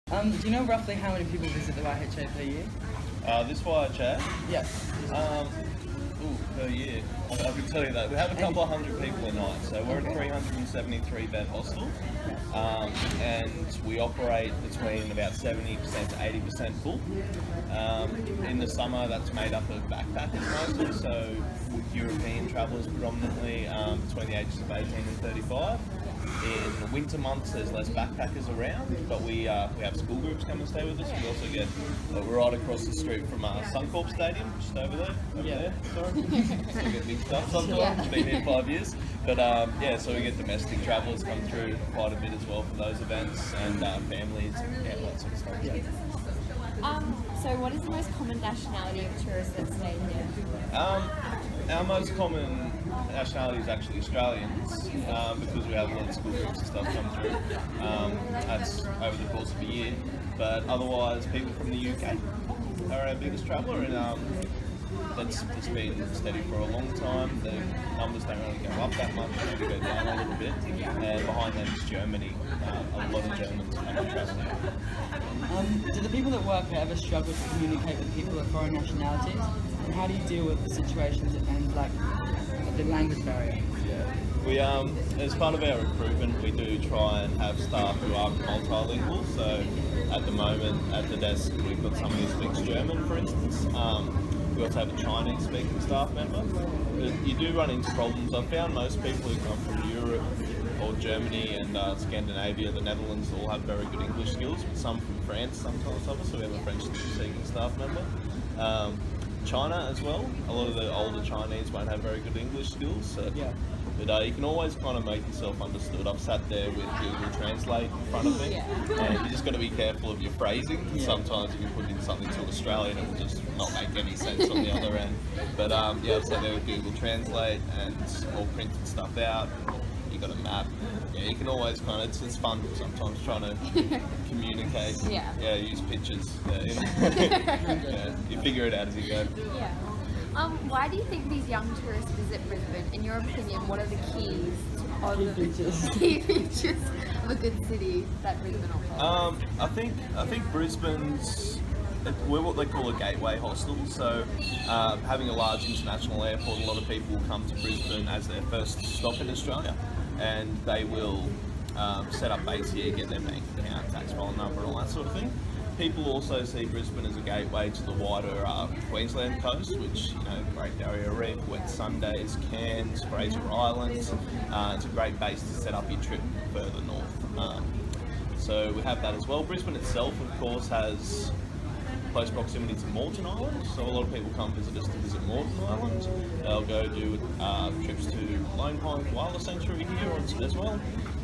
Do you know roughly how many people visit the YHA per year? This YHA, Yes. per year, I can tell you that. We have a couple of hundred people a night, so we're a 373 bed hostel, and we operate between about 70% to 80% full. In the summer, that's made up of backpackers mostly, so European travellers predominantly between the ages of 18 and 35. In winter months, there's less backpackers around, but we have school groups come and stay with us. We also get we're right across the street from Suncorp Stadium, just over there. Sorry, still get mixed up sometimes. Been here 5 years, but so we get domestic travellers come through quite a bit as well for those events, and families, lots of stuff. So what is the most common nationality of tourists that stay here? Our most common nationality is actually Australians, because we have a lot of school groups and stuff come through. That's over the course of a year. But otherwise, people from the UK are our biggest traveller, and that's been steady for a long time. The numbers don't really go up that much, maybe go down a little bit. And behind them is Germany. A lot of Germans come and travel. Do the people that work here ever struggle to communicate with people of foreign nationalities? And how do you deal with the situations and the language barrier? We as part of our recruitment, we do try and have staff who are multilingual. So at the moment at the desk, we've got somebody who speaks German, for instance. We also have a Chinese-speaking staff member. But you do run into problems. I've found most people who come from Europe or Germany and Scandinavia, the Netherlands, all have very good English skills, but some from France sometimes of us, so we have a French-speaking staff member. China as well, a lot of the older Chinese won't have very good English skills, so, but you can always kind of make yourself understood. I've sat there with Google Translate in front of me, and you just got to be careful of your phrasing. Sometimes you can put in something to Australian and it will just not make any sense on the other end. But I've sat there with Google Translate and all printed stuff out. You got a map. You can always it's fun sometimes trying to communicate. Use pictures. You figure it out as you go. Why do you think these young tourists visit Brisbane? In your opinion, what are the key features of a good city that Brisbane offers? I think Brisbane's we're what they call a gateway hostel. So having a large international airport, a lot of people will come to Brisbane as their first stop in Australia, and they will set up base here, get their bank account, tax file number, and all that sort of thing. People also see Brisbane as a gateway to the wider Queensland coast, which, Great Barrier Reef, Wet Sundays, Cairns, Fraser Islands. It's a great base to set up your trip further north. So we have that as well. Brisbane itself, of course, has close proximity to Moreton Island, so a lot of people come visit us to visit Moreton Island. They'll go do trips to Lone Pine Koala Sanctuary here as well.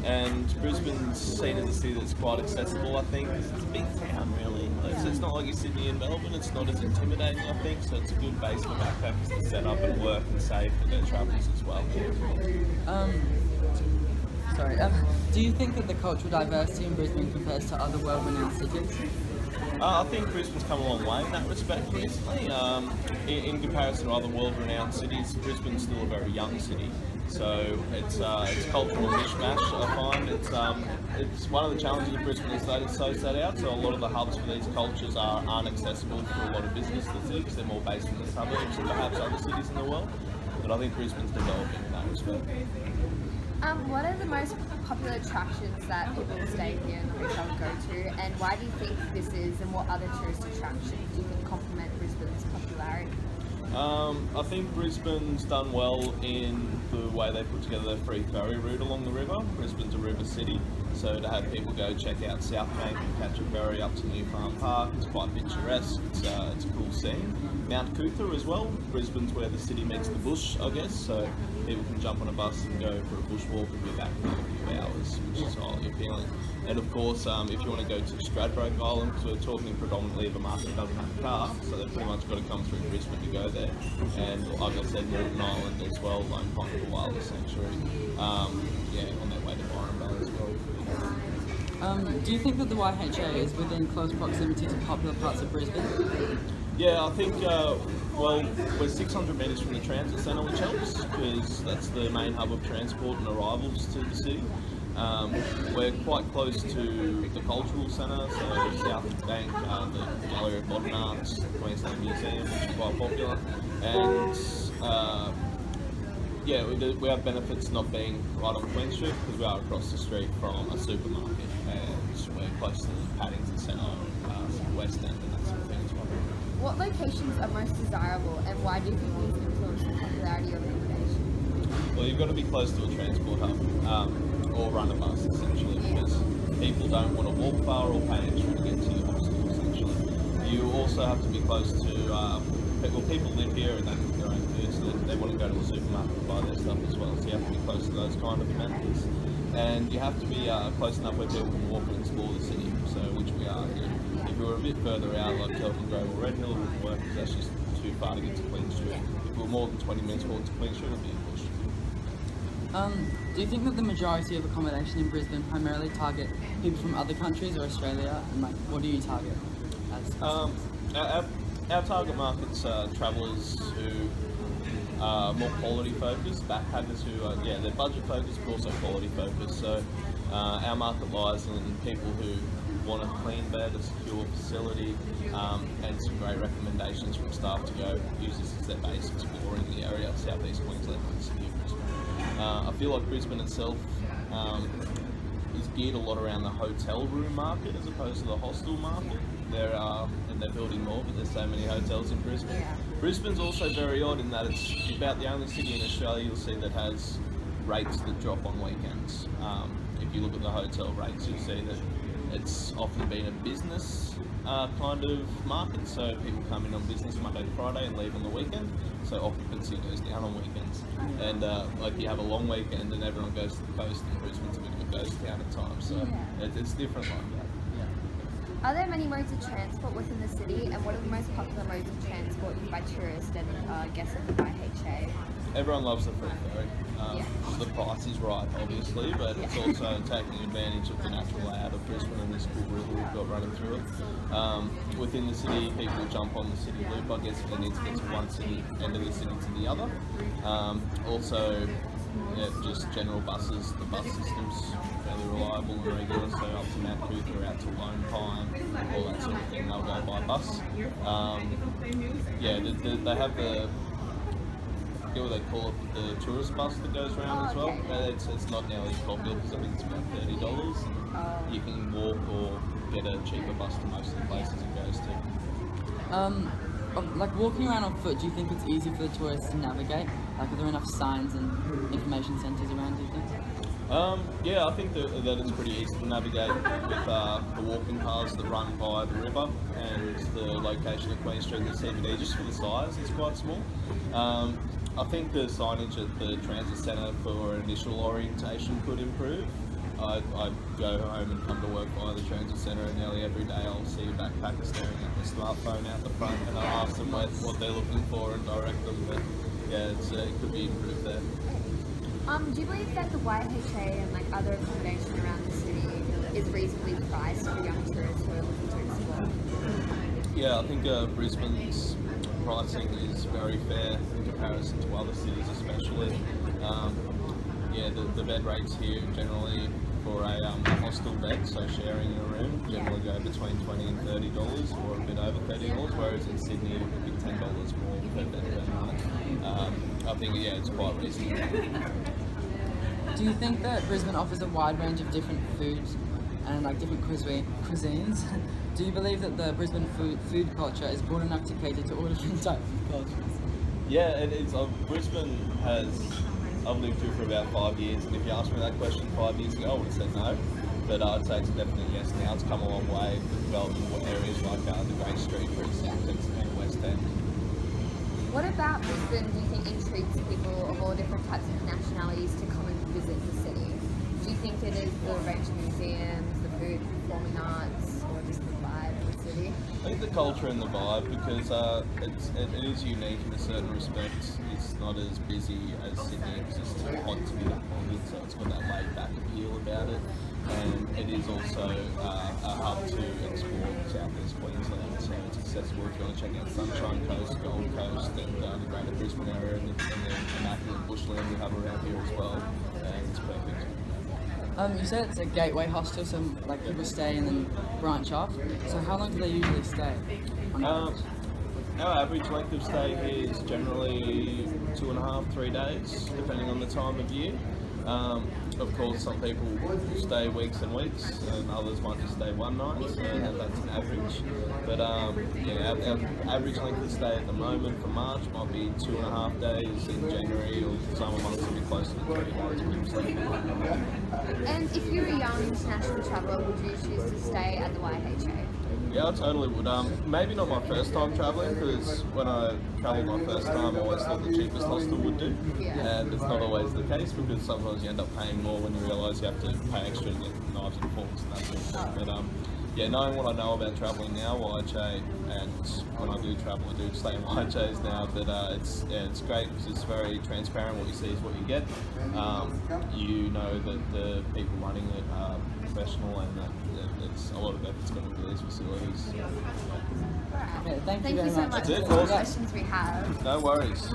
And Brisbane's seen as a city that's quite accessible, I think. It's a big town, really. It's not like your Sydney and Melbourne. It's not as intimidating, I think. So it's a good base for backpackers to set up and work and save for their travels as well. Do you think that the cultural diversity in Brisbane compares to other world-renowned cities? I think Brisbane's come a long way in that respect recently. In comparison to other world-renowned cities, Brisbane's still a very young city. So it's cultural mishmash, I find. It's one of the challenges of Brisbane is that it's so set out, so a lot of the hubs for these cultures aren't accessible for a lot of business to the city because they're more based in the suburbs and perhaps other cities in the world. But I think Brisbane's developing in that respect. What are the most popular attractions that people staying here in the hotel go to, and why do you think this is, and what other tourist attractions do you think complement Brisbane's popularity? I think Brisbane's done well in the way they put together their free ferry route along the river. Brisbane's a river city, so to have people go check out South Bank and catch a ferry up to New Farm Park, it's quite picturesque. It's a cool scene. Mount Cootha as well. Brisbane's where the city meets the bush, I guess, so people can jump on a bus and go for a bushwalk and be back in a few hours, which is highly appealing. And of course, if you want to go to Stradbroke Island, because we're talking predominantly of a market that doesn't have a car, so they've pretty much got to come through Brisbane to go there. And like I said, Moreton Island as well, Lone Pine Koala Sanctuary, on their way to Byron Bay as well. Do you think that the YHA is within close proximity to popular parts of Brisbane? Yeah, I think, we're 600 metres from the transit centre, which helps, because that's the main hub of transport and arrivals to the city. We're quite close to the cultural centre, so South Bank, the Gallery of Modern Arts, the Queensland Museum, which is quite popular, and yeah, we have benefits not being right on Queen Street because we are across the street from a supermarket, and we're close to the Paddington Centre, West End, and that sort of thing as well. What locations are most desirable, and why do you think these influence the popularity of accommodation? Well, you've got to be close to a transport hub, or run a bus essentially, because people don't want to walk far or pay extra to get to your hostel essentially. You also have to be close to, people live here and they cook their own food, so they want to go to a supermarket and buy their stuff as well, so you have to be close to those kind of amenities. And you have to be close enough where people can walk and explore the city, so which we are here. If we were a bit further out, like Kelvin Grove or Red Hill, it wouldn't work because that's just too far to get to Queen Street. If we were more than 20 minutes walk to Queen Street, it would be a push. Do you think that the majority of accommodation in Brisbane primarily target people from other countries or Australia? And like, what do you target as? Our target market's travellers who are more quality focused, backpackers who are, they're budget focused but also quality focused. So our market lies in people who want a clean bed, a secure facility, and some great recommendations from staff to go use this as their base exploring the area, South East Queensland and the city of Brisbane. I feel like Brisbane itself is geared a lot around the hotel room market as opposed to the hostel market. And they're building more, but there's so many hotels in Brisbane. Yeah. Brisbane's also very odd in that it's about the only city in Australia you'll see that has rates that drop on weekends. If you look at the hotel rates, you'll see that it's often been a business kind of market, so people come in on business Monday to Friday and leave on the weekend, so occupancy goes down on weekends. And like you have a long weekend and everyone goes to the coast, and Brisbane's a bit of a ghost town at times, so it's different like that. Are there many modes of transport within the city, and what are the most popular modes of transport used by tourists and guests of the YHA? Everyone loves the free ferry. The price is right, obviously, but it's also taking advantage of the natural layout of Brisbane and this cool river we've got running through it. Within the city, people jump on the city loop, I guess, if they need to get to one city, end of the city to the other. Also, just general buses. The bus system's fairly reliable and regular, so up to Mount Cootha, out to Lone Pine, all that sort of thing, they'll go by bus. They have the, I forget what they call it, the tourist bus that goes around as well. But it's not nearly as popular because I think it's about $30. You can walk or get a cheaper bus to most of the places it goes to. Like walking around on foot, do you think it's easy for the tourists to navigate? Like, are there enough signs and information centres around, do you think? I think that it's pretty easy to navigate with the walking paths that run by the river and the location of Queen Street and the CBD, just for the size, it's quite small. I think the signage at the transit centre for initial orientation could improve. I go home and come to work via the transit centre, and nearly every day I'll see a backpacker staring at their smartphone out the front, and I'll ask them what they're looking for and direct them. But it could be improved there. Do you believe that the YHA and like other accommodation around the city is reasonably priced for young tourists who are looking to explore? Yeah, I think Brisbane's pricing is very fair in comparison to other cities, especially. The bed rates here generally for a hostel bed, so sharing a room, generally go between $20 and $30 or a bit over $30, whereas in Sydney it would be $10 more per bed per night. I think it's quite reasonable. Do you think that Brisbane offers a wide range of different foods and like different cuisines? Do you believe that the Brisbane food culture is broad enough to cater to all different types of cultures? Yeah, it is. Brisbane has. I've lived here for about 5 years, and if you asked me that question 5 years ago, I would have said no. But I'd say it's a definite yes. Now it's come a long way with developing areas like the Grey Street precinct and West End. What about Brisbane do you think intrigues people of all different types of nationalities to come and visit the city? Do you think it is the range of museums, the food, performing arts, or just the vibe of the city? I think the culture and the vibe, because it is unique in a certain respect. It's not as busy as Sydney, because it's too hot to be that bonded, so it's got that laid back appeal about it. And it is also a hub to explore South East Queensland, so it's accessible if you want to check out Sunshine Coast, Gold Coast, and the Greater Brisbane area, and the immaculate bushland we have around here as well. And it's perfect. You said it's a gateway hostel, so like people stay and then branch off. So how long do they usually stay? On Um, average? our average length of stay here is generally 2.5, 3 days, depending on the time of year. Of course, some people stay weeks and weeks, and others might just stay one night, and that's an average. But yeah, our average length of stay at the moment for March might be 2.5 days. In January or summer months, it'll be closer to 3 days. People stay. And if you're a young international traveller, would you choose to stay at the YHA? Yeah, I totally would. Maybe not my first time travelling, because when I travelled my first time, I always thought the cheapest hostel would do. Yeah. And it's not always the case, because sometimes you end up paying more when you realise you have to pay extra to get knives and forks and that sort of thing. But yeah, knowing what I know about travelling now, YHA, and when I do travel, I do stay in YHAs now. But it's great because it's very transparent. What you see is what you get. You know that the people running it are professional, and that it's a lot of effort's gone into these facilities. Okay, thank you Thank very you so much. much. That's it, That's all the awesome. questions we have. No worries.